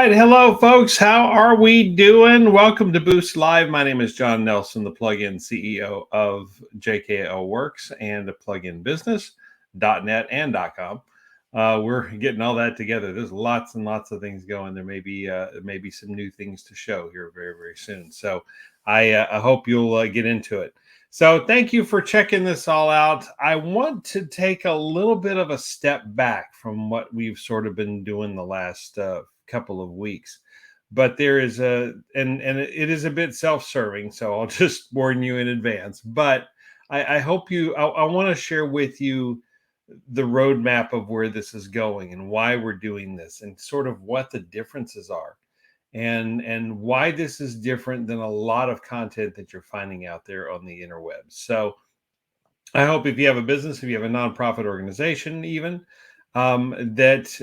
right. Hello, folks. How are we doing? Welcome to Boost Live. My name is John Nelson, the plugin CEO of JKO Works and the plugin business.net and .com. We're getting all that together. There's lots and lots of things going. There may be some new things to show here very, very soon. So I hope you'll get into it. So thank you for checking this all out. I want to take a little bit of a step back from what we've sort of been doing the last couple of weeks. But there is and it is a bit self-serving, so I'll just warn you in advance. But I hope I want to share with you the roadmap of where this is going and why we're doing this and sort of what the differences are and why this is different than a lot of content that you're finding out there on the interwebs. So I hope if you have a business, if you have a nonprofit organization, even that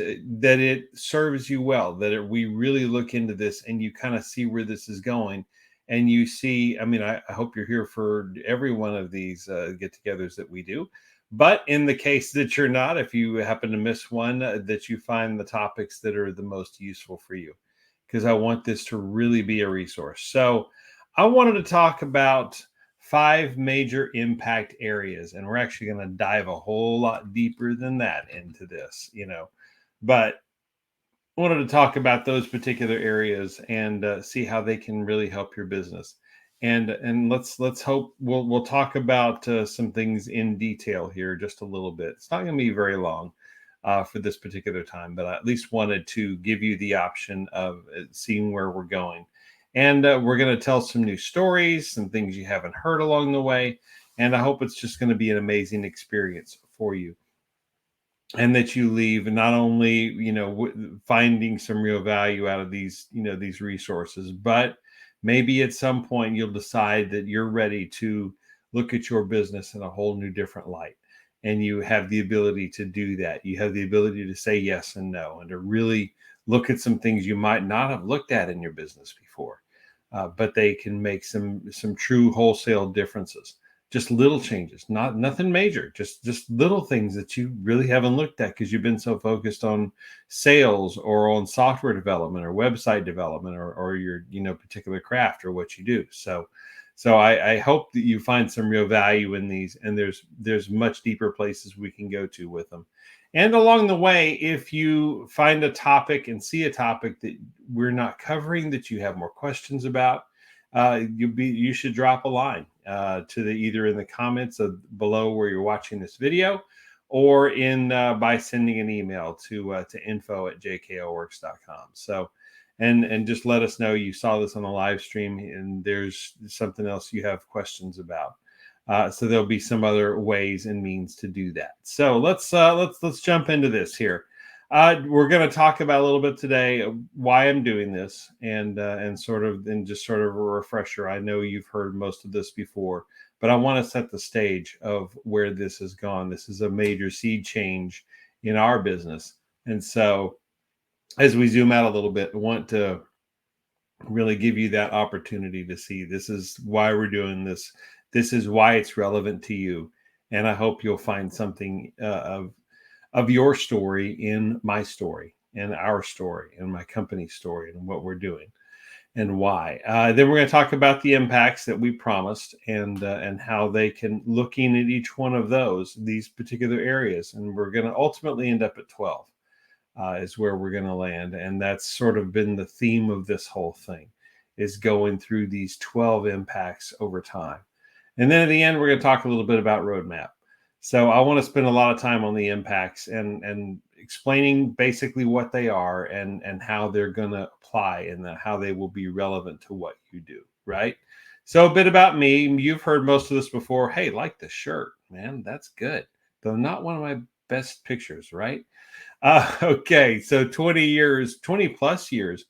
it serves you well, we really look into this and you kind of see where this is going. And you see, I mean, I hope you're here for every one of these get-togethers that we do. But in the case that you're not, if you happen to miss one, that you find the topics that are the most useful for you, because I want this to really be a resource. So I wanted to talk about 5 major impact areas, and we're actually going to dive a whole lot deeper than that into this, but I wanted to talk about those particular areas and see how they can really help your business. And let's hope we'll talk about some things in detail here just a little bit. It's not going to be very long for this particular time, but I at least wanted to give you the option of seeing where we're going. And we're going to tell some new stories, some things you haven't heard along the way. And I hope it's just going to be an amazing experience for you. And that you leave not only, finding some real value out of these resources, but maybe at some point you'll decide that you're ready to look at your business in a whole new different light. And you have the ability to do that. You have the ability to say yes and no, and to really look at some things you might not have looked at in your business before. But they can make some true wholesale differences. Just little changes, nothing major, just little things that you really haven't looked at because you've been so focused on sales or on software development or website development or your particular craft or what you do. So I hope that you find some real value in these, and there's much deeper places we can go to with them. And along the way, if you find a topic and see a topic that we're not covering that you have more questions about, you should drop a line to either in the comments below where you're watching this video, or by sending an email to info@jkoworks.com. So, and just let us know you saw this on the live stream and there's something else you have questions about. So there'll be some other ways and means to do that. So let's jump into this here. We're going to talk about a little bit today why I'm doing this and just sort of a refresher. I know you've heard most of this before, but I want to set the stage of where this has gone. This is a major seed change in our business. And so as we zoom out a little bit, I want to really give you that opportunity to see this is why we're doing this. This is why it's relevant to you. And I hope you'll find something of your story in my story and our story and my company's story and what we're doing and why. Then we're going to talk about the impacts that we promised and how they can, looking at each one of these particular areas. And we're going to ultimately end up at 12 is where we're going to land. And that's sort of been the theme of this whole thing, is going through these 12 impacts over time. And then at the end, we're going to talk a little bit about roadmap. So I want to spend a lot of time on the impacts and explaining basically what they are and how they're going to apply and how they will be relevant to what you do, right? So a bit about me. You've heard most of this before. Hey, like the shirt, man, that's good. Though not one of my best pictures, right? Okay, so 20 plus years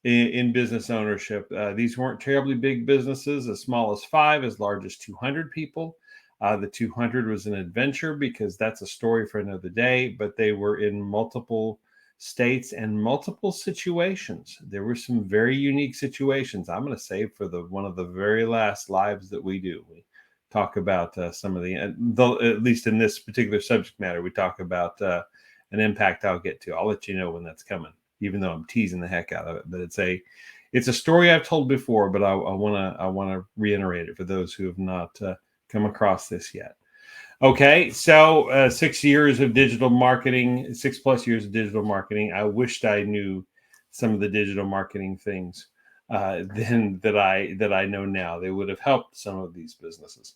in business ownership. These weren't terribly big businesses, as small as 5, as large as 200 people. The 200 was an adventure because that's a story for another day, but they were in multiple states and multiple situations. There were some very unique situations. I'm going to save for one of the very last lives that we do. We talk about some of at least in this particular subject matter, we talk about an impact I'll get to. I'll let you know when that's coming. even though I'm teasing the heck out of it. But it's a story I've told before, but I want to reiterate it for those who have not come across this yet. Okay, so 6 years of digital marketing, 6+ years of digital marketing. I wished I knew some of the digital marketing things then that I know now. They would have helped some of these businesses.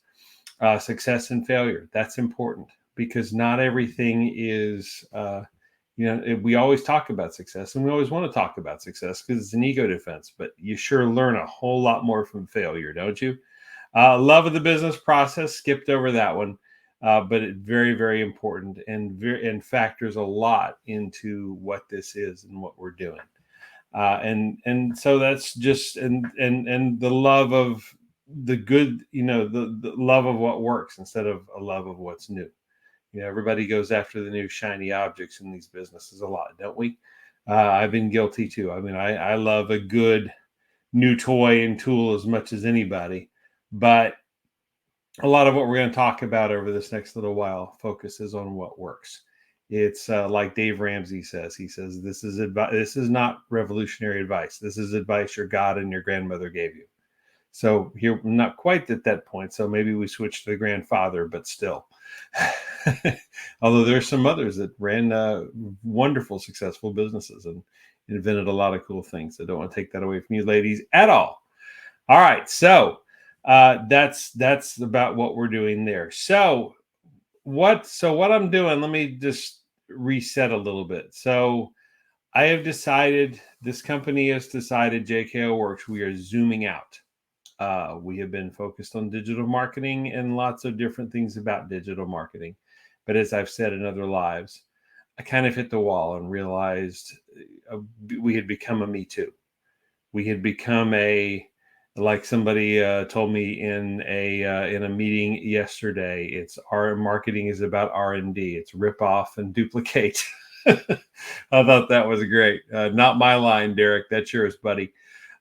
Success and failure, that's important, because not everything is we always talk about success, and we always want to talk about success because it's an ego defense, but you sure learn a whole lot more from failure, don't you? Love of the business process, skipped over that one, but it's very, very important, and factors a lot into what this is and what we're doing. And so that's just and the love of the good, the love of what works instead of a love of what's new. Everybody goes after the new shiny objects in these businesses a lot, don't we? I've been guilty too. I mean, I love a good new toy and tool as much as anybody, but a lot of what we're going to talk about over this next little while focuses on what works. It's like Dave Ramsey says. He says, this is advice. This is not revolutionary advice. This is advice your God and your grandmother gave you. So here, not quite at that point. So maybe we switch to the grandfather, but still. Although there's some others that ran wonderful, successful businesses and invented a lot of cool things. I don't want to take that away from you ladies at all. All right. So that's about what we're doing there. So what I'm doing, let me just reset a little bit. So I have decided, this company has decided, JKO Works, we are zooming out. We have been focused on digital marketing and lots of different things about digital marketing. But as I've said in other lives, I kind of hit the wall and realized we had become a Me Too. We had become like somebody told me in a meeting yesterday, it's our marketing is about R&D. It's rip off and duplicate. I thought that was great. Not my line, Derek. That's yours, buddy.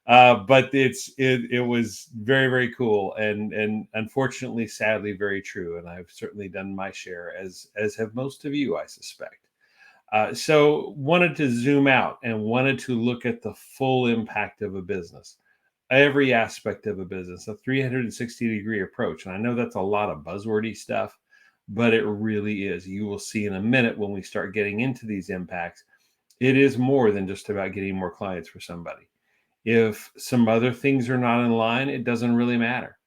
But it was very, very cool, and unfortunately, sadly, very true. And I've certainly done my share, as have most of you, I suspect. So wanted to zoom out and wanted to look at the full impact of a business, every aspect of a business, a 360-degree approach. And I know that's a lot of buzzwordy stuff, but it really is. You will see in a minute when we start getting into these impacts, it is more than just about getting more clients for somebody. If some other things are not in line, it doesn't really matter.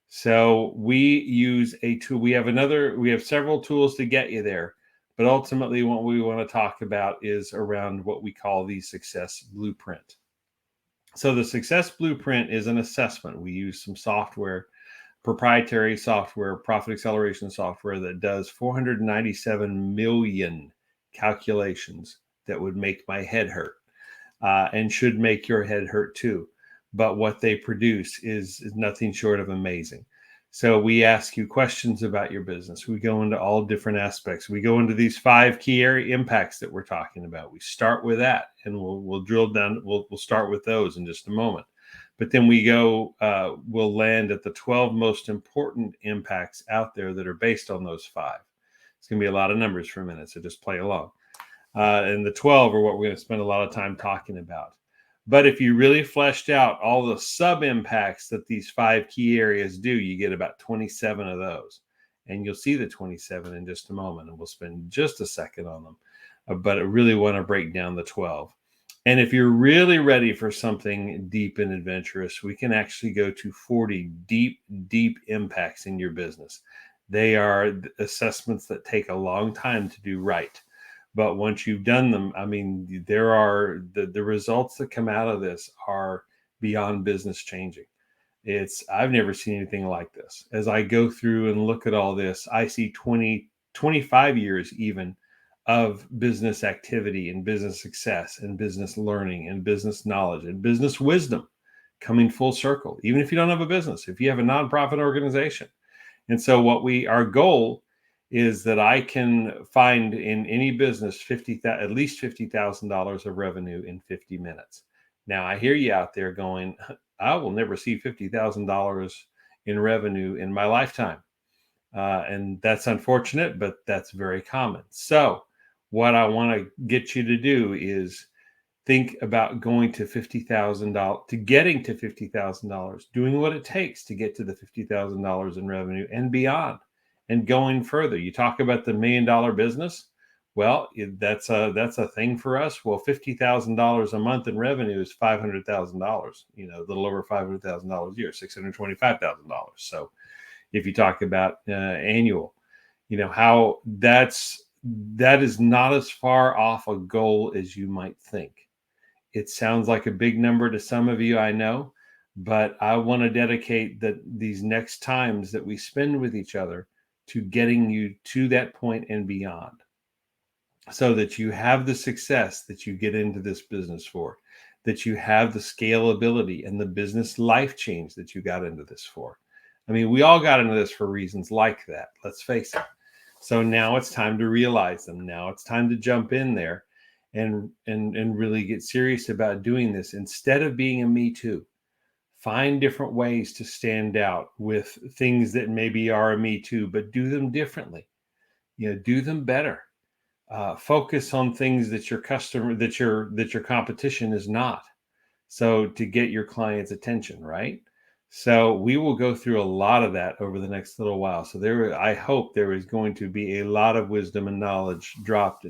So we use a tool. We have several tools to get you there, but ultimately what we want to talk about is around what we call the success blueprint. So the success blueprint is an assessment. We use some software, proprietary software, profit acceleration software, that does 497 million calculations that would make my head hurt. And should make your head hurt too. But what they produce is nothing short of amazing. So we ask you questions about your business. We go into all different aspects. We go into these 5 key area impacts that we're talking about. We start with that, and we'll drill down. We'll start with those in just a moment. But then we'll land at the 12 most important impacts out there that are based on those 5. It's going to be a lot of numbers for a minute, so just play along. And the 12 are what we're going to spend a lot of time talking about. But if you really fleshed out all the sub impacts that these 5 key areas do, you get about 27 of those. And you'll see the 27 in just a moment, and we'll spend just a second on them. But I really want to break down the 12. And if you're really ready for something deep and adventurous, we can actually go to 40 deep, deep impacts in your business. They are assessments that take a long time to do right. But once you've done them, I mean, there are the results that come out of this are beyond business changing. I've never seen anything like this. As I go through and look at all this, I see 20, 25 years even of business activity and business success and business learning and business knowledge and business wisdom coming full circle, even if you don't have a business, if you have a nonprofit organization. And so our goal is that I can find in any business at least $50,000 of revenue in 50 minutes. Now, I hear you out there going, I will never see $50,000 in revenue in my lifetime. And that's unfortunate, but that's very common. So what I want to get you to do is think about going to $50,000, to getting to $50,000, doing what it takes to get to the $50,000 in revenue and beyond, and going further. You talk about the $1 million business. Well, that's a thing for us. Well, $50,000 a month in revenue is $500,000. A little over $500,000 a year, $625,000. So if you talk about annual, how that is not as far off a goal as you might think. It sounds like a big number to some of you, I know, but I want to dedicate these next times that we spend with each other to getting you to that point and beyond, so that you have the success that you get into this business for, that you have the scalability and the business life change that you got into this for. I mean, we all got into this for reasons like that, let's face it. So now it's time to realize them. Now it's time to jump in there and really get serious about doing this instead of being a me too. Find different ways to stand out with things that maybe are a me too, but do them differently. Do them better. Focus on things that your competition is not. So to get your client's attention, right? So we will go through a lot of that over the next little while. So I hope there is going to be a lot of wisdom and knowledge dropped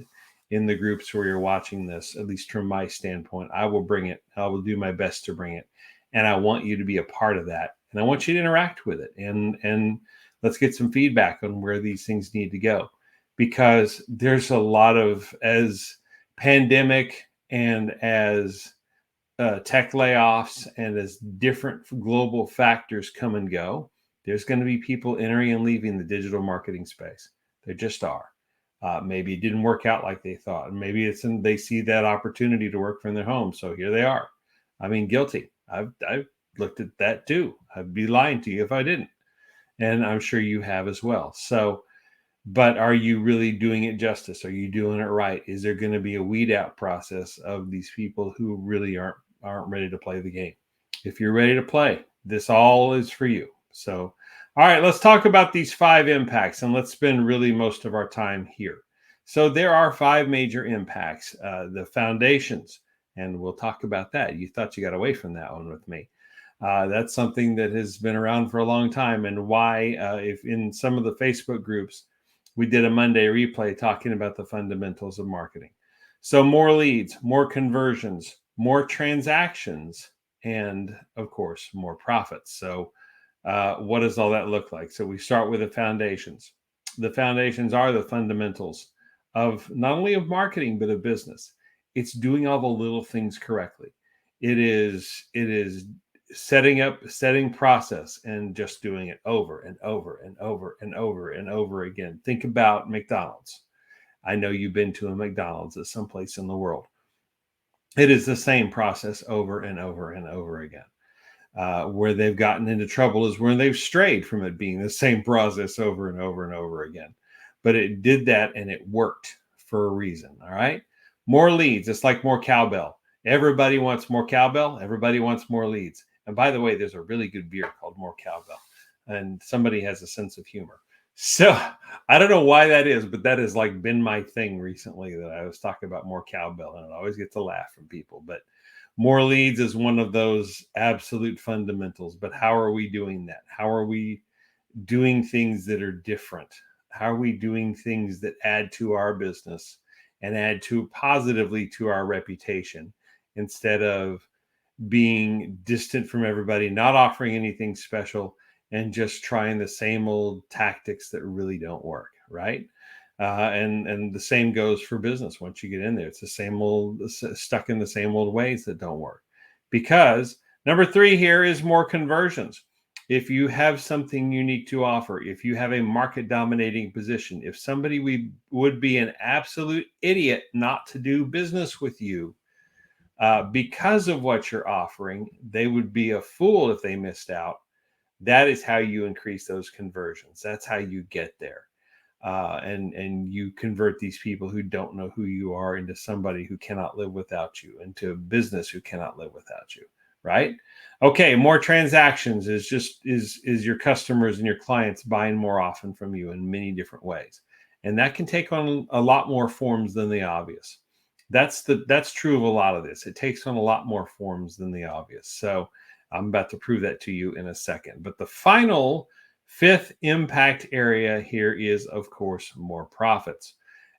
in the groups where you're watching this, at least from my standpoint. I will bring it. I will do my best to bring it. And I want you to be a part of that. And I want you to interact with it. And let's get some feedback on where these things need to go. Because there's a lot of, as pandemic and as tech layoffs and as different global factors come and go, there's going to be people entering and leaving the digital marketing space. There just are. Maybe it didn't work out like they thought. Maybe they see that opportunity to work from their home. So here they are. I mean, guilty. I've looked at that too. I'd be lying to you if I didn't. And I'm sure you have as well. So, but are you really doing it justice? Are you doing it right? Is there going to be a weed out process of these people who really aren't ready to play the game? If you're ready to play, this all is for you. So, all right, let's talk about these 5 impacts, and let's spend really most of our time here. So there are 5 major impacts, the foundations, and we'll talk about that. You thought you got away from that one with me. That's something that has been around for a long time, and why, if in some of the Facebook groups, we did a Monday replay talking about the fundamentals of marketing. So more leads, more conversions, more transactions, and of course, more profits. So what does all that look like? So we start with the foundations. The foundations are the fundamentals of not only of marketing, but of business. It's doing all the little things correctly. It is setting process and just doing it over and over and over and over and over again. Think about McDonald's. I know you've been to a McDonald's at some place in the world. It is the same process over and over and over again. Where they've gotten into trouble is when they've strayed from it being the same process over and over and over again. But it did that and it worked for a reason. All right. More leads. It's like more cowbell. Everybody wants more cowbell. Everybody wants more leads. And by the way, there's a really good beer called More Cowbell, and somebody has a sense of humor. So I don't know why that is, but that has like been my thing recently, that I was talking about more cowbell, and I always get to laugh from people. But more leads is one of those absolute fundamentals. But how are we doing that? How are we doing things that are different? How are we doing things that add to our business and add positively to our reputation, instead of being distant from everybody, not offering anything special, and just trying the same old tactics that really don't work, right? And the same goes for business. Once you get in there, it's the same old, stuck in the same old ways that don't work. Because number 3 here is more conversions. If you have something unique to offer, if you have a market dominating position, if somebody would be an absolute idiot not to do business with you, because of what you're offering, they would be a fool if they missed out. That is how you increase those conversions. That's how you get there. And you convert these people who don't know who you are into somebody who cannot live without you, into a business who cannot live without you, right? Okay, more transactions is your customers and your clients buying more often from you in many different ways. And that can take on a lot more forms than the obvious. That's true of a lot of this. It takes on a lot more forms than the obvious. So I'm about to prove that to you in a second. But the final fifth impact area here is, of course, more profits.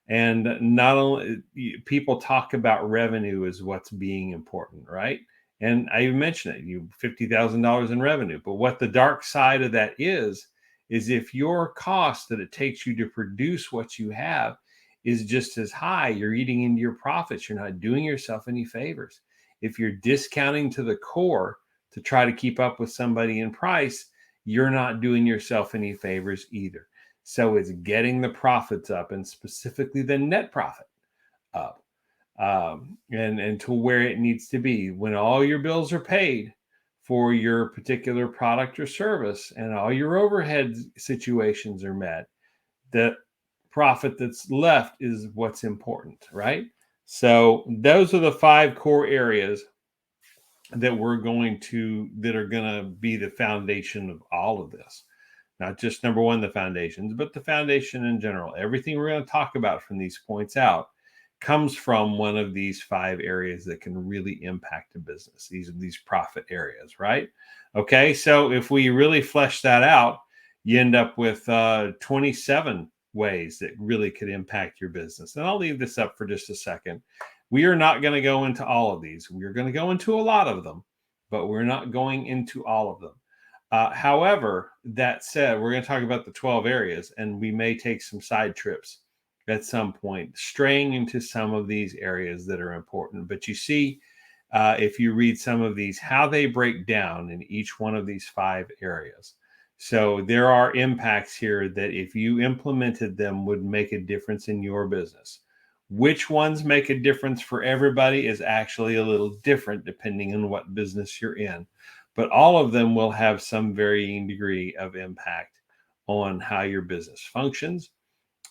And not only people talk about revenue as what's being important, right? And I mentioned it, you $50,000 in revenue. But what the dark side of that is if your cost that it takes you to produce what you have is just as high, you're eating into your profits. You're not doing yourself any favors. If you're discounting to the core to try to keep up with somebody in price, you're not doing yourself any favors either. So it's getting the profits up, and specifically the net profit up, and to where it needs to be. When all your bills are paid for your particular product or service and all your overhead situations are met, the profit that's left is what's important, right? So those are the five core areas that are going to be the foundation of all of this. Not just number one, the foundations, but the foundation in general. Everything we're going to talk about from these points out comes from one of these five areas that can really impact a business. These are these profit areas, right? Okay, so if we really flesh that out, you end up with 27 ways that really could impact your business. And I'll leave this up for just a second. We are not going to go into all of these. We're going to go into a lot of them, but we're not going into all of them. However, that said, we're going to talk about the 12 areas, and we may take some side trips at some point, straying into some of these areas that are important. But you see, if you read some of these, how they break down in each one of these five areas. So there are impacts here that if you implemented them would make a difference in your business. Which ones make a difference for everybody is actually a little different depending on what business you're in. But all of them will have some varying degree of impact on how your business functions,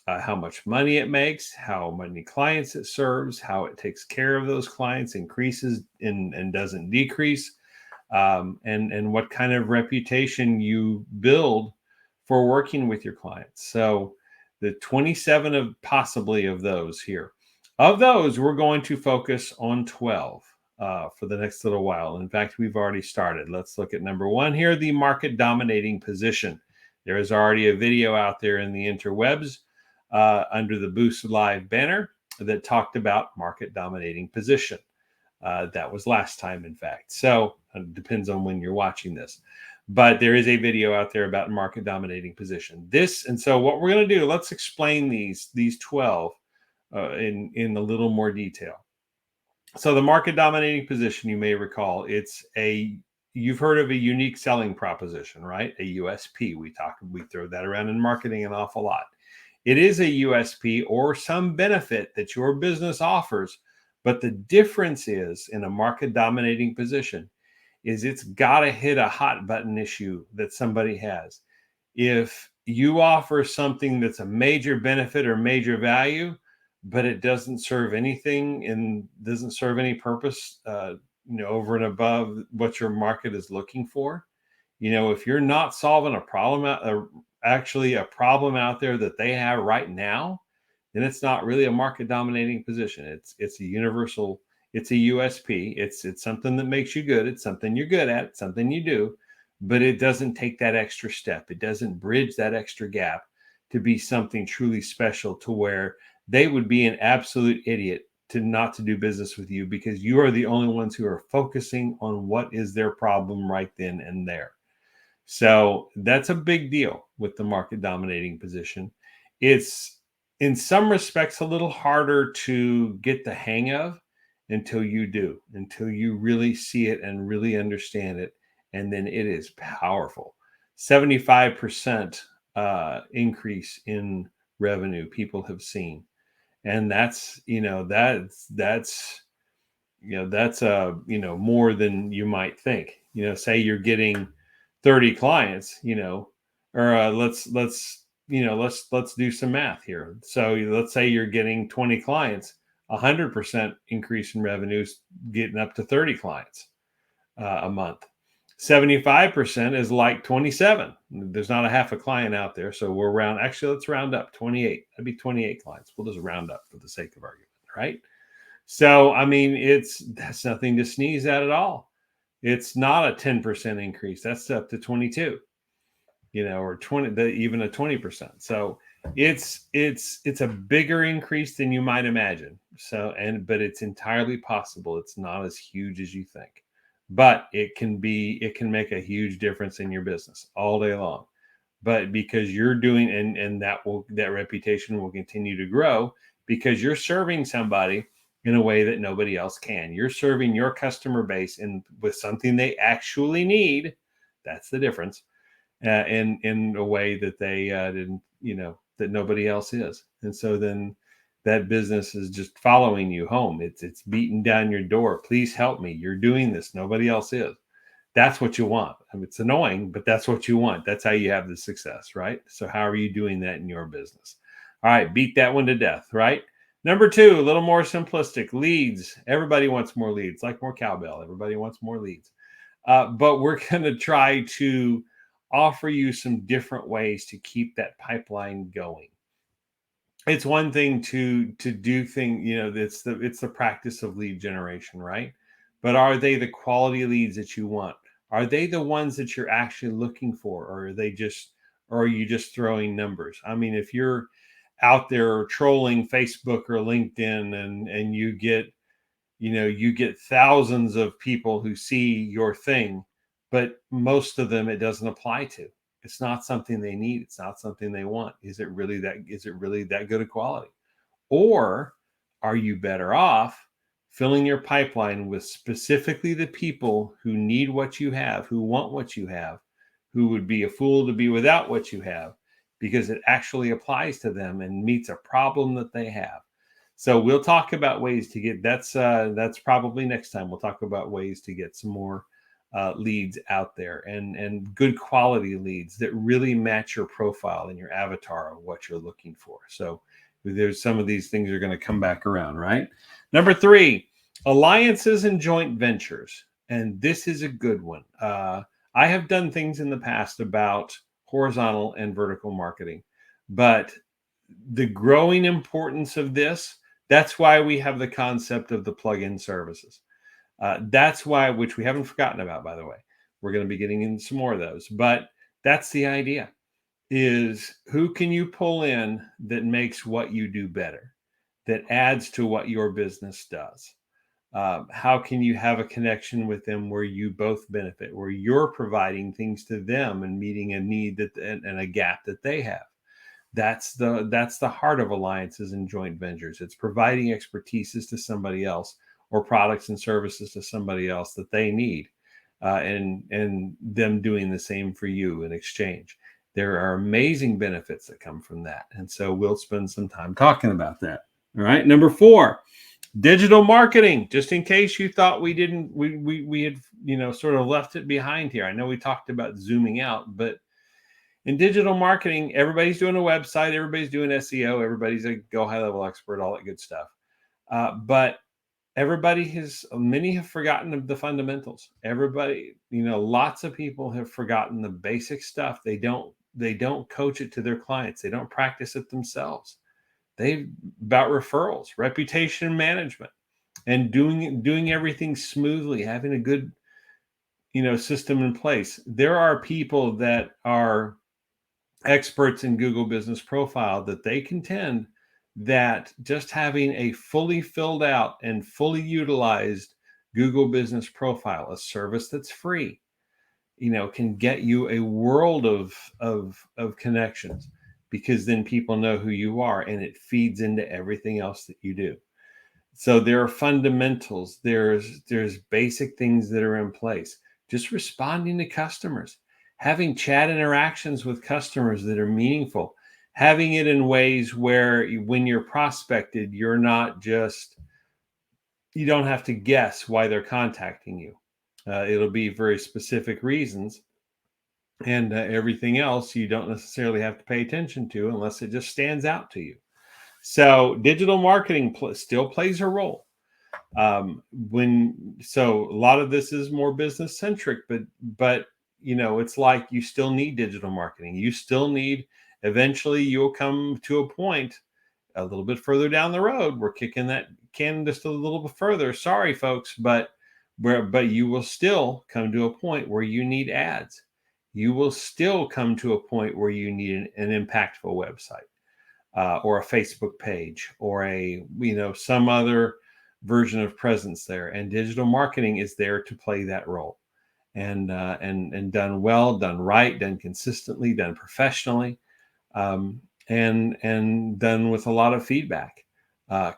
how much money it makes, how many clients it serves, how it takes care of those clients, increases and doesn't decrease, and what kind of reputation you build for working with your clients. So the 27 of possibly of those here. Of those, we're going to focus on 12 for the next little while. In fact, we've already started. Let's look at number one here, the market dominating position. There is already a video out there in the interwebs under the Boost Live banner that talked about market dominating position. That was last time, in fact. So it depends on when you're watching this. But there is a video out there about market dominating position. And so what we're going to do, let's explain these 12 in a little more detail. So the market dominating position, you may recall, you've heard of a unique selling proposition, right? A USP. We throw that around in marketing an awful lot. It is a USP or some benefit that your business offers, but the difference is in a market dominating position is it's got to hit a hot button issue that somebody has. If you offer something that's a major benefit or major value, but it doesn't serve anything and doesn't serve any purpose, over and above what your market is looking for, if you're not solving a problem, actually a problem out there that they have right now, then it's not really a market dominating position. It's a universal, it's a USP. It's something that makes you good. It's something you're good at, something you do, but it doesn't take that extra step. It doesn't bridge that extra gap to be something truly special to where they would be an absolute idiot to not to do business with you because you are the only ones who are focusing on what is their problem right then and there. So that's a big deal with the market dominating position. It's in some respects a little harder to get the hang of until you really see it and really understand it. And then it is powerful. 75% increase in revenue people have seen. And that's more than you might think. Say you're getting 30 clients, or let's do some math here. So let's say you're getting 20 clients, 100% increase in revenues, getting up to 30 clients a month. 75% is like 27. There's not a half a client out there. So let's round up 28. That'd be 28 clients. We'll just round up for the sake of argument, right? So, I mean, that's nothing to sneeze at all. It's not a 10% increase. That's up to 22, or 20, even a 20%. So it's a bigger increase than you might imagine. So, but it's entirely possible. It's not as huge as you think, but it can make a huge difference in your business all day long. But because you're doing, and that reputation will continue to grow because you're serving somebody in a way that nobody else can. You're serving your customer base in with something they actually need. That's the difference. In a way that they didn't, that nobody else is. And so then that business is just following you home. It's beating down your door. Please help me. You're doing this. Nobody else is. That's what you want. I mean, it's annoying, but that's what you want. That's how you have the success, right? So how are you doing that in your business? All right, beat that one to death, right? Number two, a little more simplistic, leads. Everybody wants more leads, like more cowbell. Everybody wants more leads. But we're going to try to offer you some different ways to keep that pipeline going. It's one thing to do things, it's the practice of lead generation, right? But are they the quality leads that you want? Are they the ones that you're actually looking for, or are you just throwing numbers? I mean, if you're out there trolling Facebook or LinkedIn, and you get thousands of people who see your thing, but most of them it doesn't apply to. It's not something they need. It's not something they want. Is it really that good a quality? Or are you better off filling your pipeline with specifically the people who need what you have, who want what you have, who would be a fool to be without what you have, because it actually applies to them and meets a problem that they have? So we'll talk about ways to get that's probably next time. We'll talk about ways to get some more leads out there, and good quality leads that really match your profile and your avatar of what you're looking for. So there's some of these things are going to come back around, right? Number three, alliances and joint ventures. And this is a good one. I have done things in the past about horizontal and vertical marketing, but the growing importance of this, that's why we have the concept of the plug-in services. That's why, which we haven't forgotten about, by the way. We're going to be getting into some more of those, but that's the idea, is who can you pull in that makes what you do better, that adds to what your business does? How can you have a connection with them where you both benefit, where you're providing things to them and meeting a need and a gap that they have? That's the heart of alliances and joint ventures. It's providing expertise to somebody else, or products and services to somebody else that they need, and them doing the same for you in exchange. There are amazing benefits that come from that, and so we'll spend some time talking about that. All right, number four, digital marketing. Just in case you thought we didn't, we had sort of left it behind here. I know we talked about zooming out, but in digital marketing, everybody's doing a website, everybody's doing SEO, everybody's a go high level expert, all that good stuff. But many have forgotten the fundamentals. Everybody, lots of people have forgotten the basic stuff. They don't coach it to their clients. They don't practice it themselves. About referrals, reputation management, and doing everything smoothly, having a good, system in place. There are people that are experts in Google Business Profile that they contend that just having a fully filled out and fully utilized Google Business Profile, a service that's free, can get you a world of connections, because then people know who you are and it feeds into everything else that you do. So there are fundamentals, there's basic things that are in place. Just responding to customers, having chat interactions with customers that are meaningful, having it in ways where when you're prospected, you don't have to guess why they're contacting you. It'll be very specific reasons, and everything else you don't necessarily have to pay attention to unless it just stands out to you. So digital marketing still plays a role. So a lot of this is more business centric, but it's like you still need digital marketing. You still need, eventually you'll come to a point a little bit further down the road, we're kicking that can just a little bit further. Sorry, folks, but you will still come to a point where you need ads. You will still come to a point where you need an impactful website, or a Facebook page, or some other version of presence there. And digital marketing is there to play that role. And done well, done right, done consistently, done professionally, and done with a lot of feedback,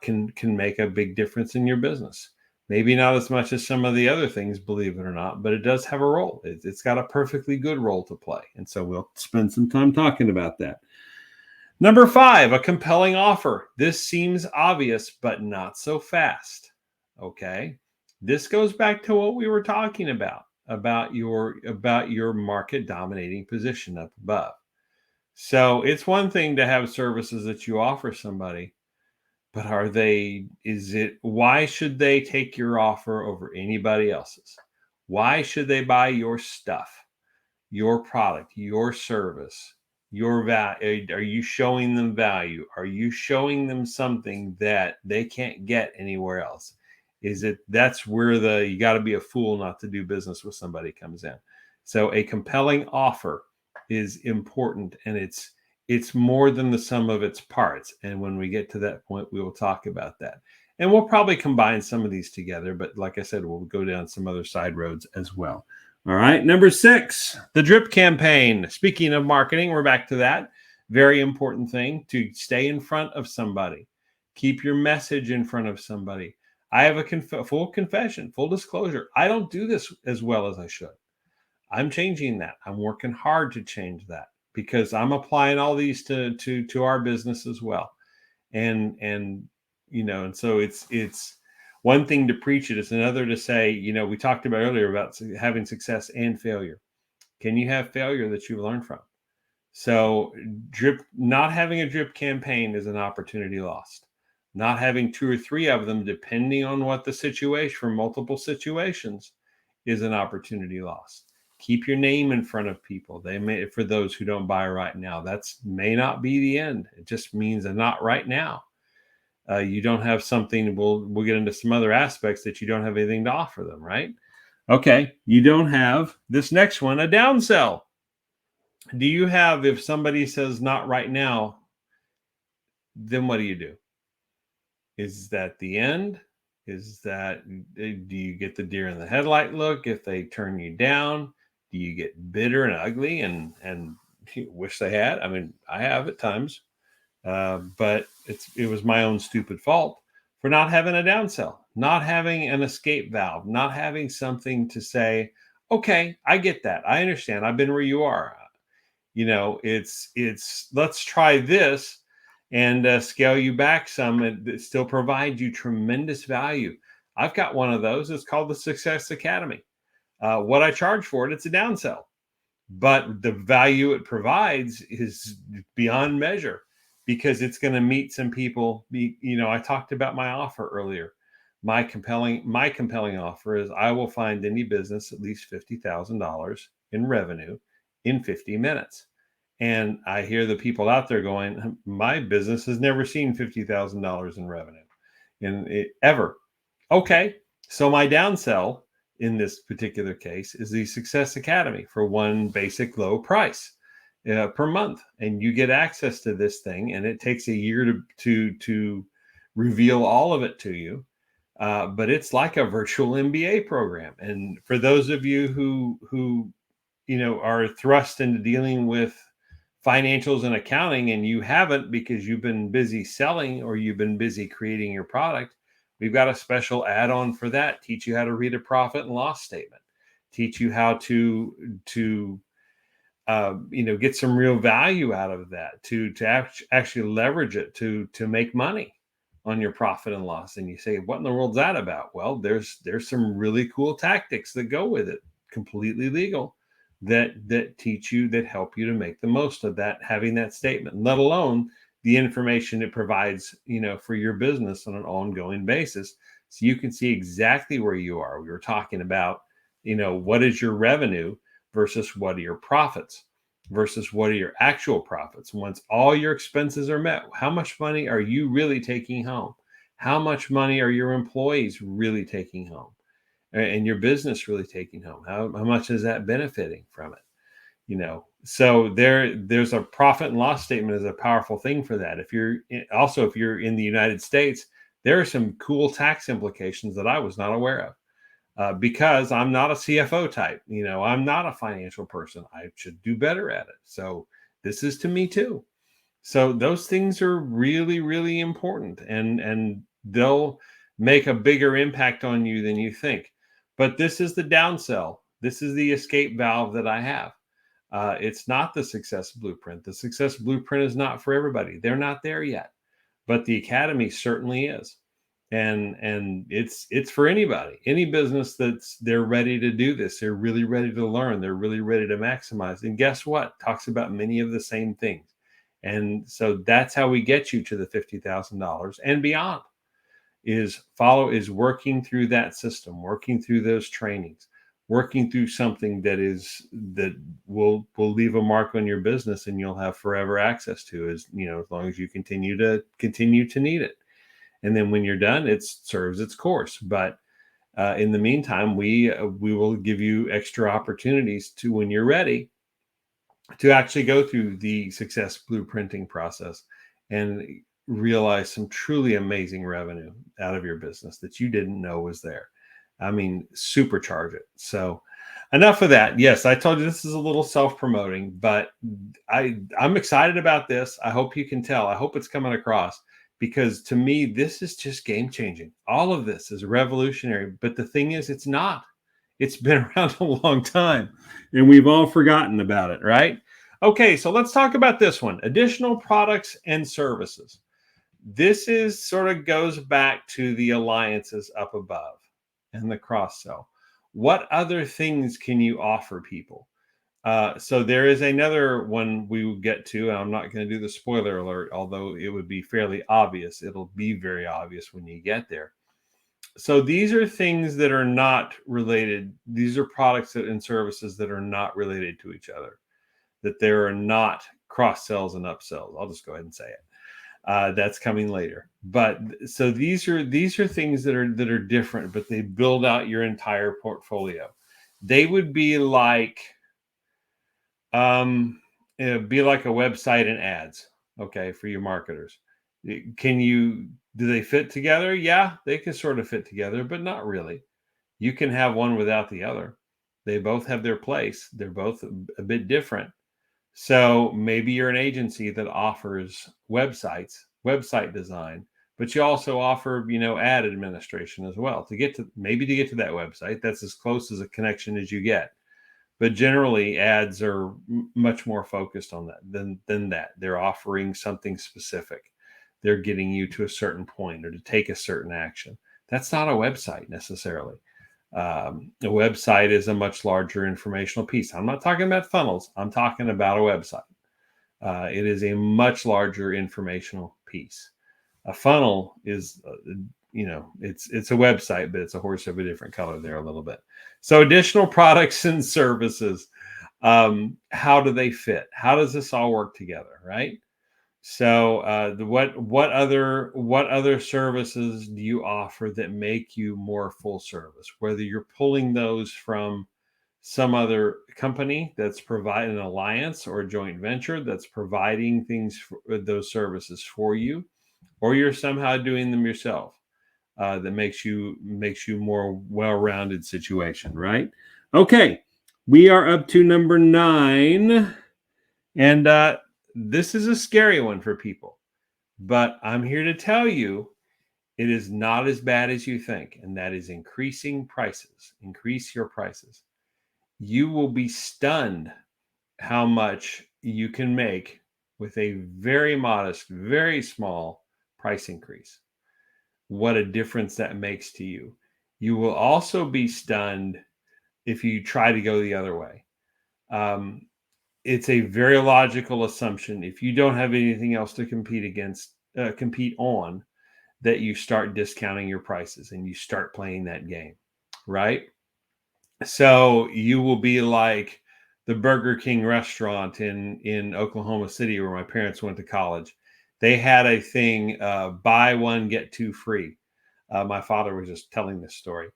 can make a big difference in your business. Maybe not as much as some of the other things, believe it or not, but it does have a role. It's got a perfectly good role to play. And so we'll spend some time talking about that. Number 5, a compelling offer. This seems obvious, but not so fast. Okay. This goes back to what we were talking about your market dominating position up above. So it's one thing to have services that you offer somebody, but why should they take your offer over anybody else's? Why should they buy your stuff, your product, your service, your value? Are you showing them value? Are you showing them something that they can't get anywhere else? That's where you got to be a fool not to do business with somebody comes in. So a compelling offer is important, and it's more than the sum of its parts. And when we get to that point, we will talk about that. And we'll probably combine some of these together, but like I said, we'll go down some other side roads as well. All right. Number 6, the drip campaign. Speaking of marketing, we're back to that. Very important thing to stay in front of somebody. Keep your message in front of somebody. I have a full confession, full disclosure. I don't do this as well as I should. I'm changing that. I'm working hard to change that, because I'm applying all these to our business as well. And so it's one thing to preach it. It's another to say, we talked about earlier about having success and failure. Can you have failure that you've learned from? So not having a drip campaign is an opportunity lost. Not having 2 or 3 of them, depending on what the situation, for multiple situations, is an opportunity lost. Keep your name in front of people. For those who don't buy right now, may not be the end. It just means a not right now. You don't have something. We'll get into some other aspects that you don't have anything to offer them, right? Okay, you don't have this next one, a downsell. Do you have, if somebody says not right now, then what do you do? Is that the end? Do you get the deer in the headlight look if they turn you down? Do you get bitter and ugly and wish they had? I mean, I have at times, but it was my own stupid fault for not having a downsell, not having an escape valve, not having something to say, okay, I get that. I understand. I've been where you are. It's let's try this and scale you back some, and still provide you tremendous value. I've got one of those. It's called the Success Academy. What I charge for it, it's a downsell, but the value it provides is beyond measure, because it's going to meet some people. I talked about my offer earlier. My compelling offer is I will find any business at least $50,000 in revenue in 50 minutes. And I hear the people out there going, my business has never seen $50,000 in revenue ever. Okay. So my downsell in this particular case is the Success Academy for one basic low price per month. And you get access to this thing, and it takes a year to reveal all of it to you. But it's like a virtual MBA program. And for those of you who are thrust into dealing with financials and accounting, and you haven't because you've been busy selling or you've been busy creating your product, we've got a special add-on for that. Teach you how to read a profit and loss statement. Teach you how to get some real value out of that, to actually leverage it to make money on your profit and loss. And you say, what in the world's that about? Well, there's some really cool tactics that go with it, completely legal, that teach you, that help you to make the most of that, having that statement, let alone the information it provides, for your business on an ongoing basis. So you can see exactly where you are. We were talking about, what is your revenue versus what are your profits? versus what are your actual profits. Once all your expenses are met, how much money are you really taking home? How much money are your employees really taking home? And your business really taking home? How much is that benefiting from it? So there's a profit and loss statement is a powerful thing for that. If you're in the United States, there are some cool tax implications that I was not aware of, because I'm not a CFO type. I'm not a financial person. I should do better at it. So this is to me too. So those things are really, really important, and they'll make a bigger impact on you than you think. But this is the downsell. This is the escape valve that I have. It's not the success blueprint. The success blueprint is not for everybody. They're not there yet, but the academy certainly is, and it's for anybody, any business they're ready to do this. They're really ready to learn. They're really ready to maximize. And guess what? Talks about many of the same things. And so that's how we get you to the $50,000 and beyond. Is working through that system, working through those trainings, working through something that will leave a mark on your business, and you'll have forever access to, as long as you continue to need it. And then when you're done, it serves its course. But in the meantime, we will give you extra opportunities to, when you're ready, to actually go through the success blueprinting process and realize some truly amazing revenue out of your business that you didn't know was there. I mean, supercharge it. So enough of that. Yes, I told you this is a little self-promoting, but I'm excited about this. I hope you can tell. I hope it's coming across, because to me, this is just game changing. All of this is revolutionary. But the thing is, it's not. It's been around a long time, and we've all forgotten about it, right? Okay, so let's talk about this one. Additional products and services. This is sort of goes back to the alliances up above and the cross sell. What other things can you offer people? So there is another one we will get to, and I'm not going to do the spoiler alert, although it would be fairly obvious. It'll be very obvious when you get there. So these are things that are not related. These are products and services that are not related to each other, that there are not cross sells and upsells. I'll just go ahead and say it. That's coming later. But so these are things that are different, but they build out your entire portfolio. They would be like it'd be like a website and ads, okay, for your marketers. Do they fit together? Yeah, they can sort of fit together, but not really. You can have one without the other. They both have their place. They're both a bit different. So maybe you're an agency that offers website design, but you also offer, ad administration as well to get to that website. That's as close as a connection as you get. But generally, ads are much more focused on that than that. They're offering something specific. They're getting you to a certain point or to take a certain action. That's not a website necessarily. A website is a much larger informational piece. I'm not talking about funnels. I'm talking about a website. It is a much larger informational piece. A funnel is, it's a website, but it's a horse of a different color there a little bit. So additional products and services. How do they fit? How does this all work together, right? So what other services do you offer that make you more full service? Whether you're pulling those from some other company that's providing an alliance or a joint venture that's providing those services for you, or you're somehow doing them yourself, that makes you more well-rounded situation, right? Okay, we are up to number 9, and this is a scary one for people, but I'm here to tell you it is not as bad as you think, and that is increasing prices. Increase your prices. You will be stunned how much you can make with a very modest, very small price increase. What a difference that makes to you. You will also be stunned if you try to go the other way. It's a very logical assumption. If you don't have anything else to compete on, that you start discounting your prices and you start playing that game, right? So you will be like, the Burger King restaurant in Oklahoma City, where my parents went to college. They had a thing, buy one get two free. My father was just telling this story.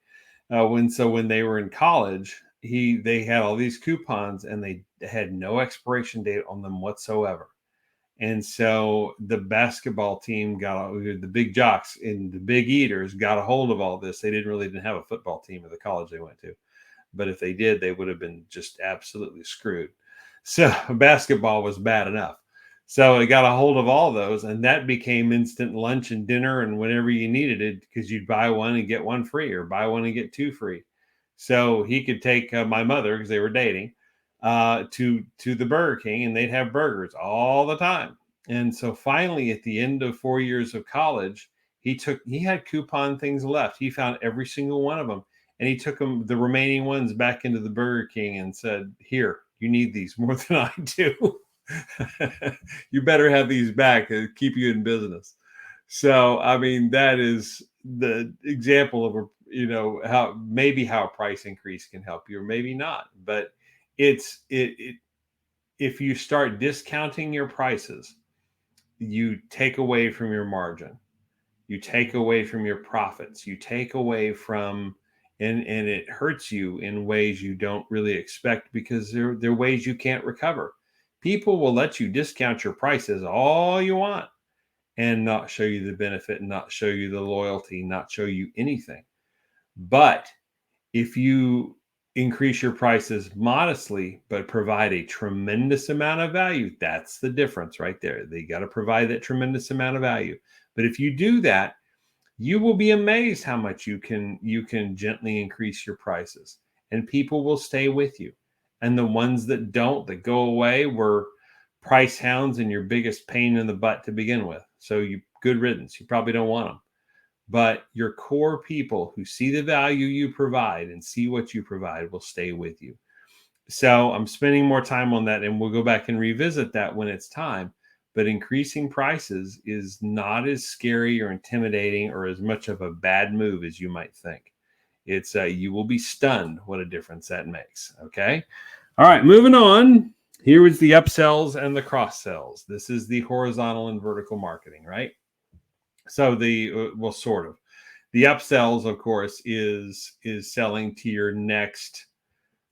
When they were in college, they had all these coupons and they had no expiration date on them whatsoever. And so the basketball team the big jocks and the big eaters got a hold of all this. They didn't have a football team at the college they went to, but if they did, they would have been just absolutely screwed. So basketball was bad enough. So it got a hold of all those, and that became instant lunch and dinner and whenever you needed it, because you'd buy one and get one free, or buy one and get two free. So he could take my mother, because they were dating, to the Burger King, and they'd have burgers all the time. And so finally, at the end of 4 years of college, he had coupon things left. He found every single one of them, and he took the remaining ones back into the Burger King and said, "Here, you need these more than I do. You better have these back to keep you in business." So, I mean, that is the example of how a price increase can help you, or maybe not. But if you start discounting your prices, you take away from your margin, you take away from your profits, you take away from, and it hurts you in ways you don't really expect, because they're ways you can't recover. People will let you discount your prices all you want and not show you the benefit, not show you the loyalty, not show you anything. But if you increase your prices modestly but provide a tremendous amount of value, that's the difference right there. They got to provide that tremendous amount of value. But if you do that, you will be amazed how much you can gently increase your prices, and people will stay with you. And the ones that don't, that go away, were price hounds and your biggest pain in the butt to begin with. So good riddance. You probably don't want them. But your core people who see the value you provide and see what you provide will stay with you. So I'm spending more time on that, and we'll go back and revisit that when it's time. But increasing prices is not as scary or intimidating or as much of a bad move as you might think. It's you will be stunned what a difference that makes. Okay. All right, moving on. Here is the upsells and the cross sells. This is the horizontal and vertical marketing, right? So sort of. The upsells, of course, is selling to your next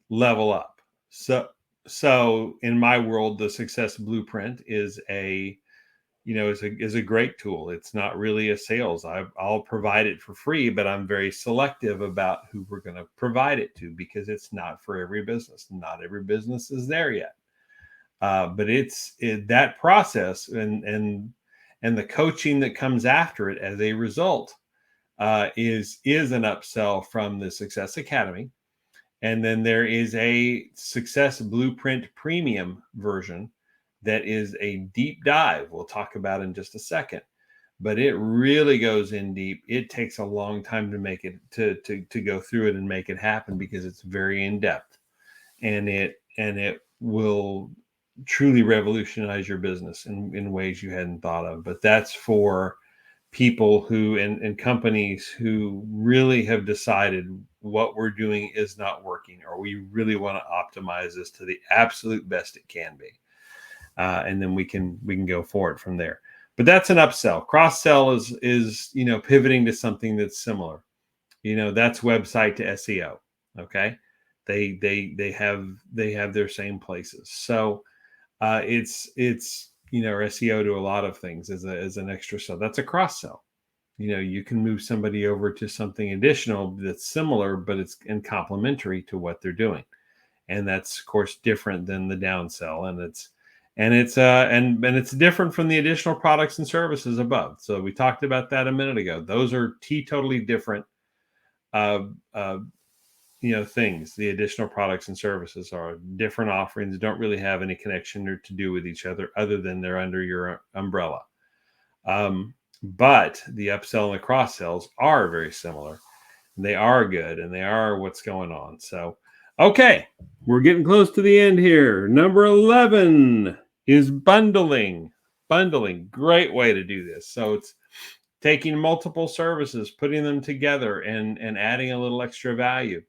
level up. So in my world, the success blueprint is a great tool. It's not really a sales. I'll provide it for free, but I'm very selective about who we're going to provide it to, because it's not for every business. Not every business is there yet. But that process and the coaching that comes after it as a result is an upsell from the Success Academy. And then there is a Success Blueprint Premium version that is a deep dive we'll talk about in just a second. But it really goes in deep. It takes a long time to make it to go through it and make it happen, because it's very in depth, and it will truly revolutionize your business in ways you hadn't thought of. But that's for people who and companies who really have decided what we're doing is not working, or we really want to optimize this to the absolute best it can be, and then we can go forward from there. But that's an upsell. Cross sell is pivoting to something that's similar. That's website to SEO. Okay, they have their same places. So it's SEO to a lot of things as an extra sell. That's a cross sell. You can move somebody over to something additional that's similar, but it's complementary to what they're doing, and that's of course different than the downsell, and it's different from the additional products and services above. So we talked about that a minute ago. Those are totally different things. The additional products and services are different offerings, don't really have any connection or to do with each other than they're under your umbrella. But the upsell and the cross sells are very similar. They are good, and they are what's going on. So, okay, we're getting close to the end here. Number 11 is bundling. Bundling, great way to do this. So it's taking multiple services, putting them together, and adding a little extra value.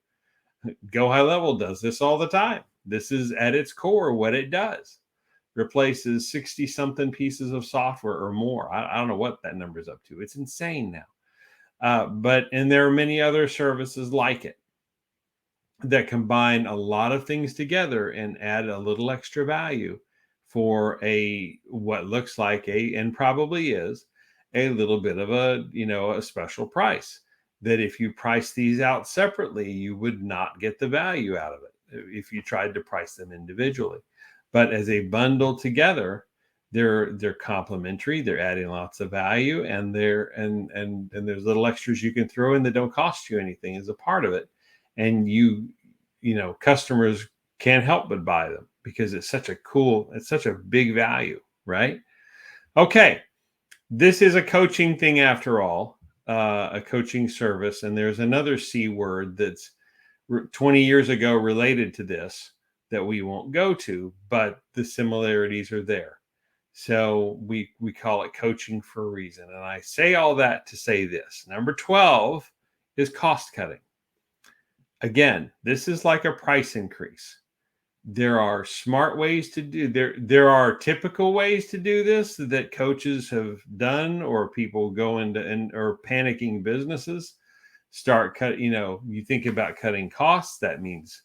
Go High Level does this all the time. This is at its core what it does. Replaces 60 something pieces of software or more. I don't know what that number is up to. It's insane now. And there are many other services like it that combine a lot of things together and add a little extra value for a what looks like a and probably is a little bit of a special price, that if you price these out separately you would not get the value out of it if you tried to price them individually. But as a bundle together, they're complementary, they're adding lots of value, and there's little extras you can throw in that don't cost you anything as a part of it. And customers can't help but buy them because it's such a big value, right? Okay, this is a coaching thing after all, a coaching service. And there's another C word that's 20 years ago related to this that we won't go to, but the similarities are there. So we call it coaching for a reason. And I say all that to say this. Number 12 is cost cutting. Again, this is like a price increase. There are smart ways to do there are typical ways to do this that coaches have done, or people go into or panicking businesses start cut. You think about cutting costs, that means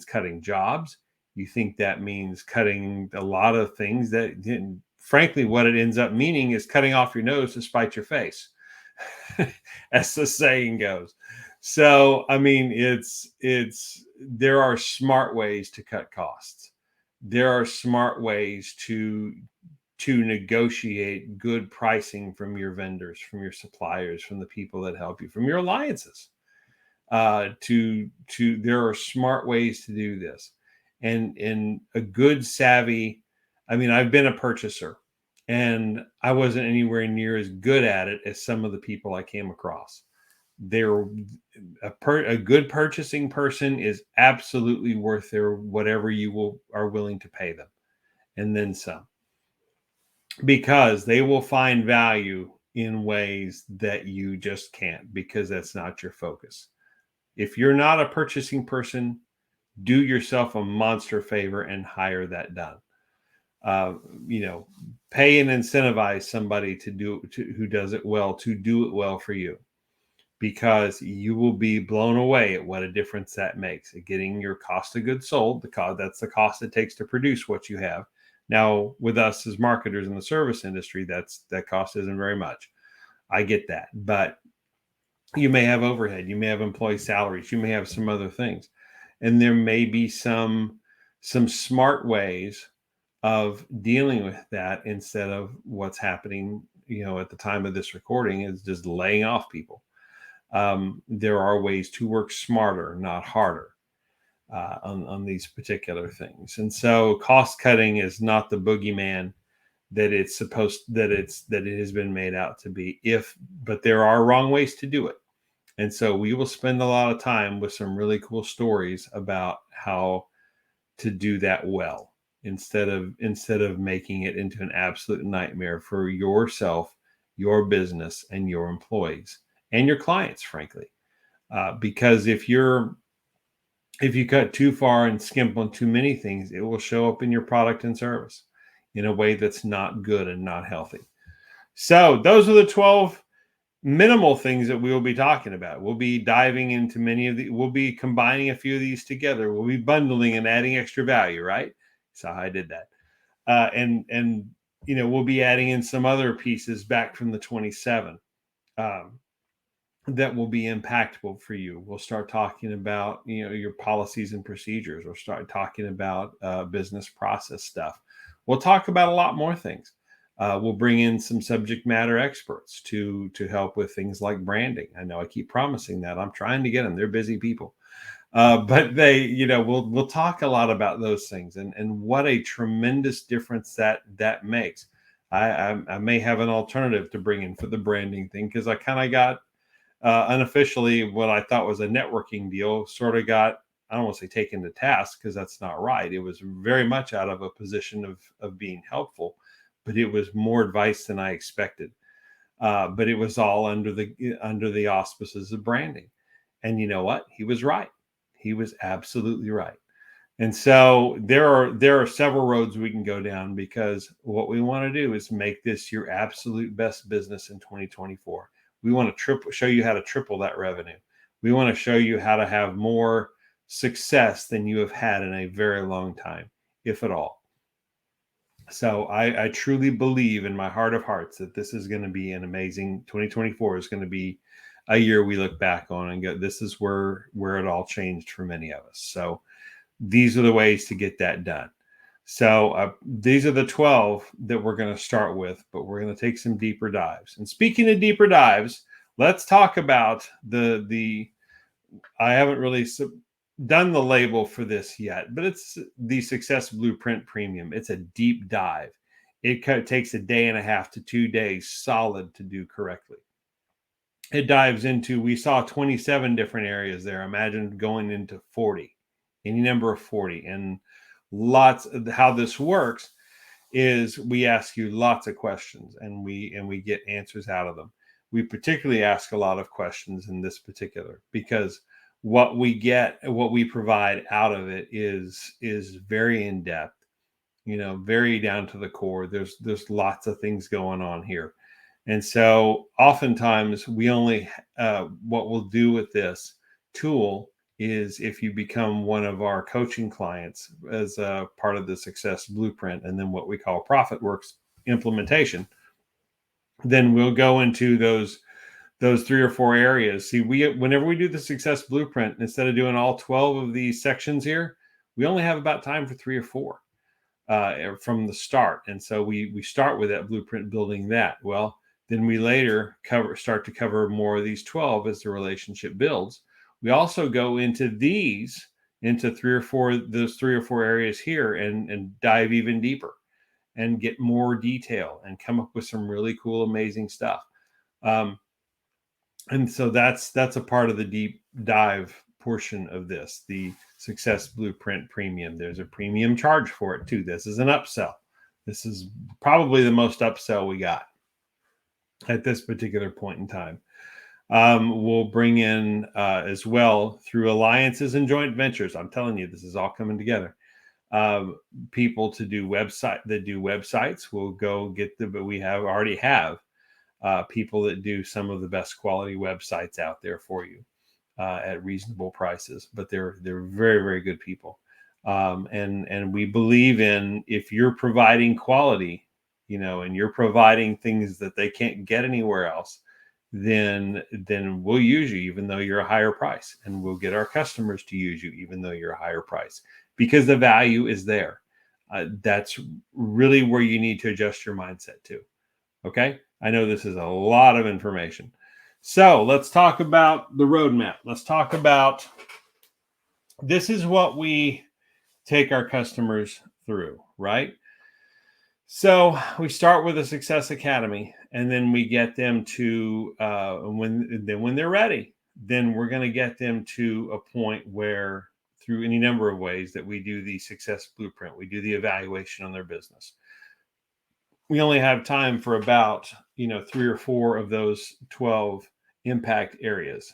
cutting jobs. You think that means cutting a lot of things that didn't. Frankly, what it ends up meaning is cutting off your nose to spite your face, as the saying goes. So, I mean, there are smart ways to cut costs. There are smart ways to negotiate good pricing from your vendors, from your suppliers, from the people that help you, from your alliances. There are smart ways to do this, and a good savvy. I mean, I've been a purchaser, and I wasn't anywhere near as good at it as some of the people I came across. They're a good purchasing person is absolutely worth their whatever are willing to pay them, and then some, because they will find value in ways that you just can't, because that's not your focus. If you're not a purchasing person, do yourself a monster favor and hire that done. Pay and incentivize somebody who does it well, to do it well for you, because you will be blown away at what a difference that makes at getting your cost of goods sold. That's the cost it takes to produce what you have. Now, with us as marketers in the service industry, that cost isn't very much. I get that, but you may have overhead, you may have employee salaries, you may have some other things, and there may be some smart ways of dealing with that, instead of what's happening at the time of this recording is just laying off people. There are ways to work smarter, not harder, on these particular things. And so cost cutting is not the boogeyman that it has been made out to be, but there are wrong ways to do it. And so we will spend a lot of time with some really cool stories about how to do that well, instead of making it into an absolute nightmare for yourself, your business, and your employees, and your clients, frankly. Because if you cut too far and skimp on too many things, it will show up in your product and service in a way that's not good and not healthy. So those are the 12 minimal things that we will be talking about. We'll be diving into we'll be combining a few of these together. We'll be bundling and adding extra value, right? So I did that. And we'll be adding in some other pieces back from the 27 that will be impactful for you. We'll start talking about, your policies and procedures. We'll start talking about business process stuff. We'll talk about a lot more things. We'll bring in some subject matter experts to help with things like branding. I know I keep promising that. I'm trying to get them. They're busy people. But we'll talk a lot about those things, and what a tremendous difference that makes. I may have an alternative to bring in for the branding thing, because I kind of got unofficially what I thought was a networking deal sort of got, I don't want to say taken to task, because that's not right. It was very much out of a position of being helpful, but it was more advice than I expected. But it was all under the auspices of branding. And you know what? He was right. He was absolutely right. And so there are several roads we can go down, because what we want to do is make this your absolute best business in 2024. We want to show you how to triple that revenue. We want to show you how to have more success than you have had in a very long time, if at all. So I truly believe in my heart of hearts that this is going to be an amazing 2024 is going to be a year we look back on and go, this is where it all changed for many of us. So these are the ways to get that done. So these are the 12 that we're going to start with, but we're going to take some deeper dives. And speaking of deeper dives, let's talk about the I haven't really done the label for this yet, but it's the Success Blueprint Premium. It's a deep dive. It takes a day and a half to 2 days solid to do correctly. It dives into, we saw 27 different areas there. Imagine going into 40, any number of 40. And lots of how this works is we ask you lots of questions, and we get answers out of them. We particularly ask a lot of questions in this particular, because what we provide out of it is very in depth, very down to the core. There's lots of things going on here. And so oftentimes we only what we'll do with this tool is, if you become one of our coaching clients as a part of the Success Blueprint and then what we call ProfitWorks implementation, then we'll go into those 3 or 4 areas. See, whenever we do the Success Blueprint, instead of doing all 12 of these sections here, we only have about time for 3 or 4 from the start. And so we start with that blueprint, building that. Well, then we later start to cover more of these 12 as the relationship builds. We also go into into 3 or 4, those 3 or 4 areas here, and dive even deeper and get more detail and come up with some really cool, amazing stuff. And so that's a part of the deep dive portion of this, the Success Blueprint Premium. There's a premium charge for it too. This is an upsell. This is probably the most upsell we got at this particular point in time. We'll bring in as well, through alliances and joint ventures. I'm telling you, this is all coming together. People to do websites. We'll go get but we already have people that do some of the best quality websites out there for you at reasonable prices, but they're very, very good people. And we believe in, if you're providing quality, and you're providing things that they can't get anywhere else, then we'll use you even though you're a higher price, and we'll get our customers to use you even though you're a higher price, because the value is there. That's really where you need to adjust your mindset to. Okay. I know this is a lot of information. So let's talk about the roadmap. Let's talk about, this is what we take our customers through, right? So we start with a Success Academy, and then we get them to, when they're ready, then we're going to get them to a point where, through any number of ways that we do the Success Blueprint, we do the evaluation on their business. We only have time for about 3 or 4 of those 12 impact areas,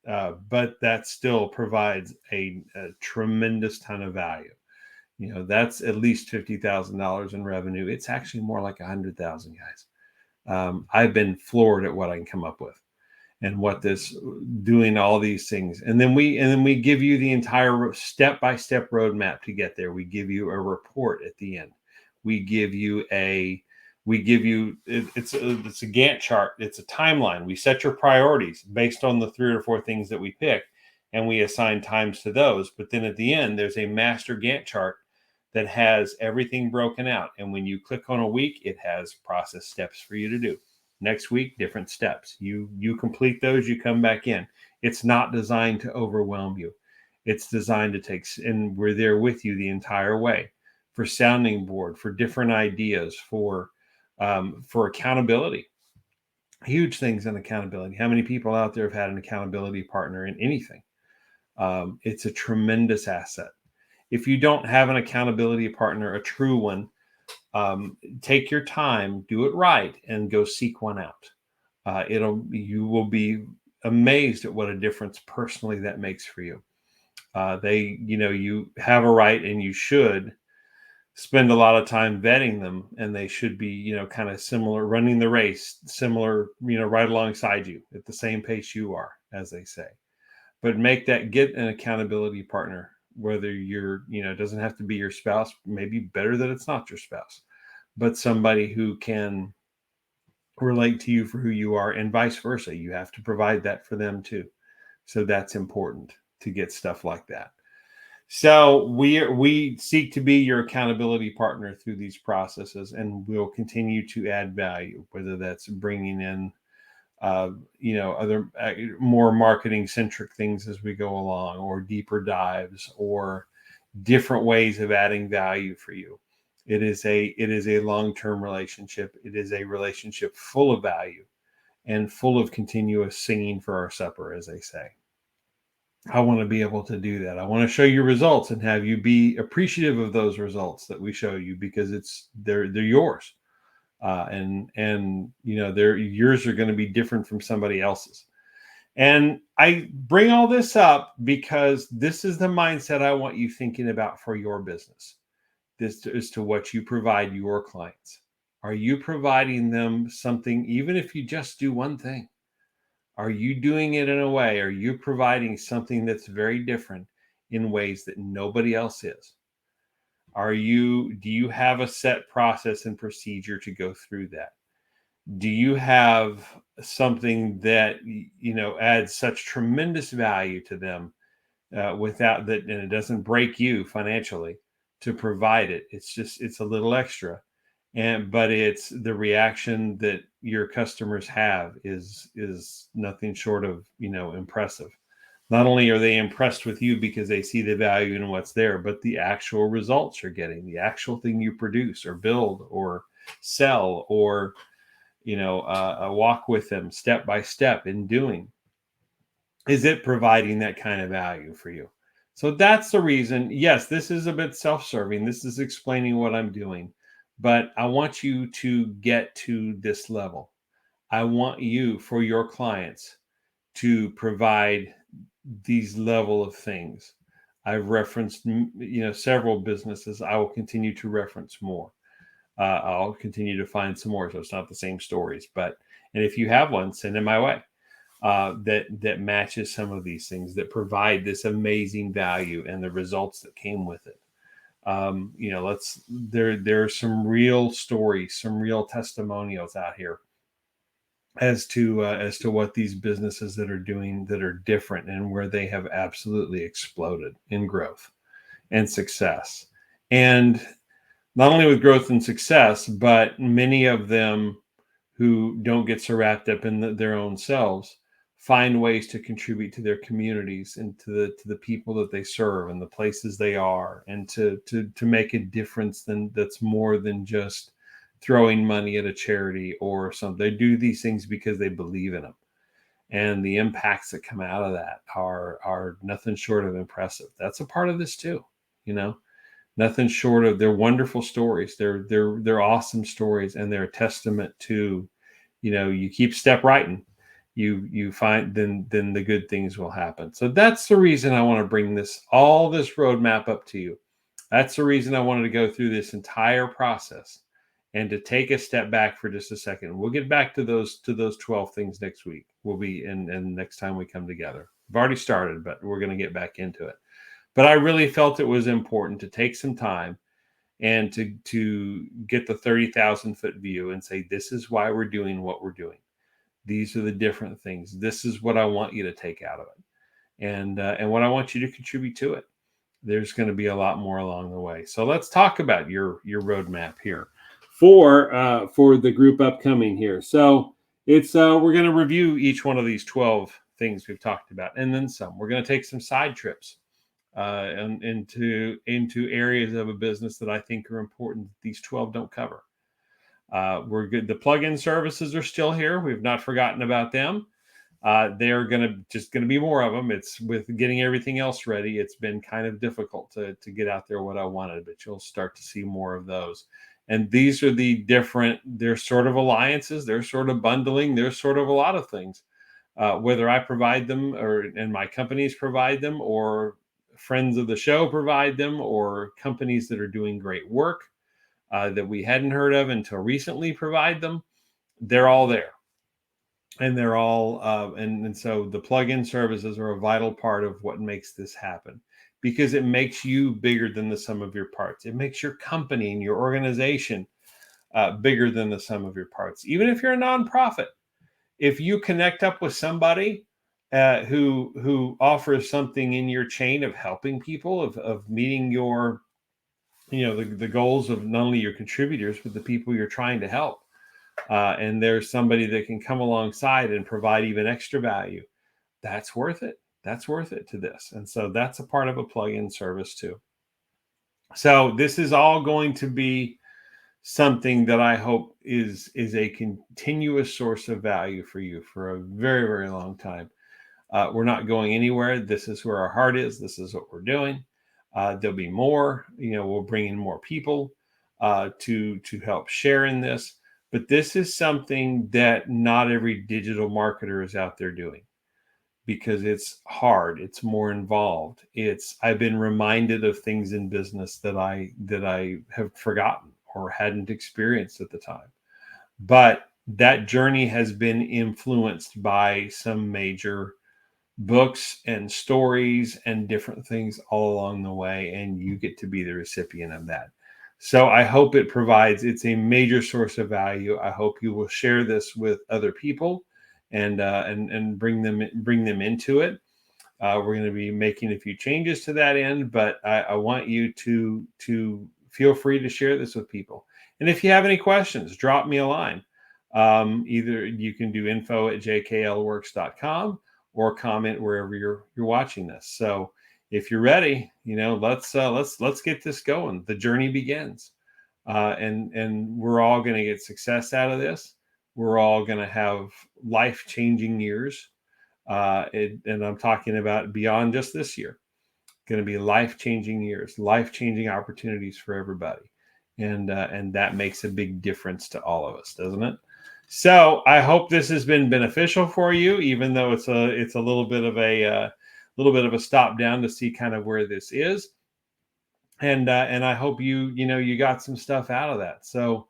but that still provides a tremendous ton of value. That's at least $50,000 in revenue. It's actually more like 100,000, guys. I've been floored at what I can come up with, and what this doing all these things, and then we give you the entire step-by-step roadmap to get there. We give you a report at the end. We give you it's a Gantt chart. It's a timeline. We set your priorities based on the 3 or 4 things that we pick, and we assign times to those. But then at the end, there's a master Gantt chart that has everything broken out. And when you click on a week, it has process steps for you to do. Next week, different steps. You complete those, you come back in. It's not designed to overwhelm you. It's designed to take, and we're there with you the entire way, for sounding board, for different ideas, for accountability. Huge things in accountability. How many people out there have had an accountability partner in anything? It's a tremendous asset. If you don't have an accountability partner, a true one, take your time, do it right, and go seek one out. You will be amazed at what a difference personally that makes for you. You have a right, and you should spend a lot of time vetting them, and they should be, kind of similar, running the race, similar, right alongside you at the same pace you are, as they say. But get an accountability partner, whether it doesn't have to be your spouse, maybe better that it's not your spouse, but somebody who can relate to you for who you are, and vice versa. You have to provide that for them too. So that's important to get stuff like that. So we seek to be your accountability partner through these processes, and we'll continue to add value, whether that's bringing in other more marketing centric things as we go along, or deeper dives, or different ways of adding value for you. It is a long-term relationship. It is a relationship full of value and full of continuous singing for our supper, as they say. I want to be able to do that. I want to show you results and have you be appreciative of those results that we show you, because they're yours, and yours are going to be different from somebody else's. And I bring all this up because this is the mindset I want you thinking about for your business. This is to what you provide your clients. Are you providing them something, even if you just do one thing? Are you doing it in a way? Are you providing something that's very different in ways that nobody else is? Do you have a set process and procedure to go through that? Do you have something that adds such tremendous value to them, without that, and it doesn't break you financially to provide it? It's a little extra, but it's the reaction that your customers have is nothing short of impressive. Not only are they impressed with you because they see the value in what's there, but the actual results you're getting, the actual thing you produce or build or sell, or walk with them step by step in doing. Is it providing that kind of value for you? So that's the reason. Yes, this is a bit self-serving. This is explaining what I'm doing, but I want you to get to this level. I want you, for your clients, to provide these level of things. I've referenced, several businesses. I will continue to reference more. I'll continue to find some more, so it's not the same stories. And if you have one, send it my way. That matches some of these things, that provide this amazing value and the results that came with it. There are some real stories, some real testimonials out here as to what these businesses that are doing that are different, and where they have absolutely exploded in growth and success. And not only with growth and success, but many of them who don't get so wrapped up in their own selves find ways to contribute to their communities and to the people that they serve and the places they are, and to make a difference that's more than just throwing money at a charity or something. They do these things because they believe in them, and the impacts that come out of that are nothing short of impressive. That's a part of this too, nothing short of, they're wonderful stories. They're awesome stories, and they're a testament to, you keep step righting, you find, then the good things will happen. So that's the reason I want to bring all this roadmap up to you. That's the reason I wanted to go through this entire process, and to take a step back for just a second. We'll get back to those 12 things next week. We'll be and next time we come together. I've already started, but we're going to get back into it. But I really felt it was important to take some time and to get the 30,000-foot view and say, this is why we're doing what we're doing. These are the different things. This is what I want you to take out of it, and what I want you to contribute to it. There's going to be a lot more along the way. So let's talk about your roadmap here for the group upcoming here. So it's we're going to review each one of these 12 things we've talked about, and then some. We're going to take some side trips and into areas of a business that I think are important that these 12 don't cover. We're good. The plug-in services are still here. We've not forgotten about them. They're going to be more of them. It's with getting everything else ready. It's been kind of difficult to get out there what I wanted, but you'll start to see more of those. And these are the different, they're sort of alliances. They're sort of bundling. There's sort of a lot of things, whether I provide them and my companies provide them, or friends of the show provide them, or companies that are doing great work that we hadn't heard of until recently provide them. They're all there. And they're all, and so the plug-in services are a vital part of what makes this happen, because it makes you bigger than the sum of your parts. It makes your company and your organization bigger than the sum of your parts. Even if you're a nonprofit, if you connect up with somebody who offers something in your chain of helping people, of meeting your, the goals of not only your contributors, but the people you're trying to help. And there's somebody that can come alongside and provide even extra value. That's worth it. That's worth it to this. And so that's a part of a plug-in service too. So this is all going to be something that I hope is a continuous source of value for you for a very, very long time. We're not going anywhere. This is where our heart is. This is what we're doing. There'll be more. We'll bring in more people to help share in this. But this is something that not every digital marketer is out there doing, because it's hard. It's more involved. I've been reminded of things in business that I have forgotten or hadn't experienced at the time. But that journey has been influenced by some major books and stories and different things all along the way, and you get to be the recipient of that. So I hope it's a major source of value. I hope you will share this with other people and bring them into it. We're going to be making a few changes to that end, but I want you to feel free to share this with people. And if you have any questions, drop me a line. Either you can do info@jklworks.com or comment wherever you're watching this. So if you're ready, let's get this going. The journey begins, and we're all going to get success out of this. We're all going to have life-changing years, and I'm talking about beyond just this year. Going to be life-changing years, life-changing opportunities for everybody, and that makes a big difference to all of us, doesn't it? So I hope this has been beneficial for you, even though it's a little bit of a stop down to see kind of where this is, and I hope you got some stuff out of that. So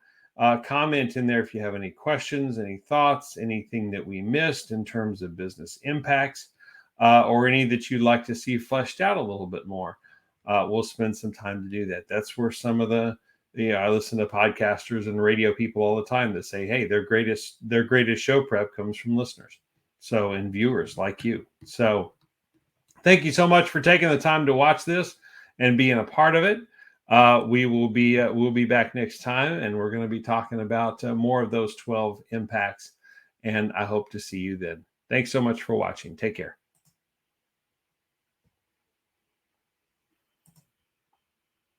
comment in there if you have any questions, any thoughts, anything that we missed in terms of business impacts, or any that you'd like to see fleshed out a little bit more. We'll spend some time to do that. That's where some of I listen to podcasters and radio people all the time that say, hey, their greatest show prep comes from listeners. So, and viewers like you. So thank you so much for taking the time to watch this and being a part of it. We'll be back next time, and we're going to be talking about more of those 12 impacts. And I hope to see you then. Thanks so much for watching. Take care.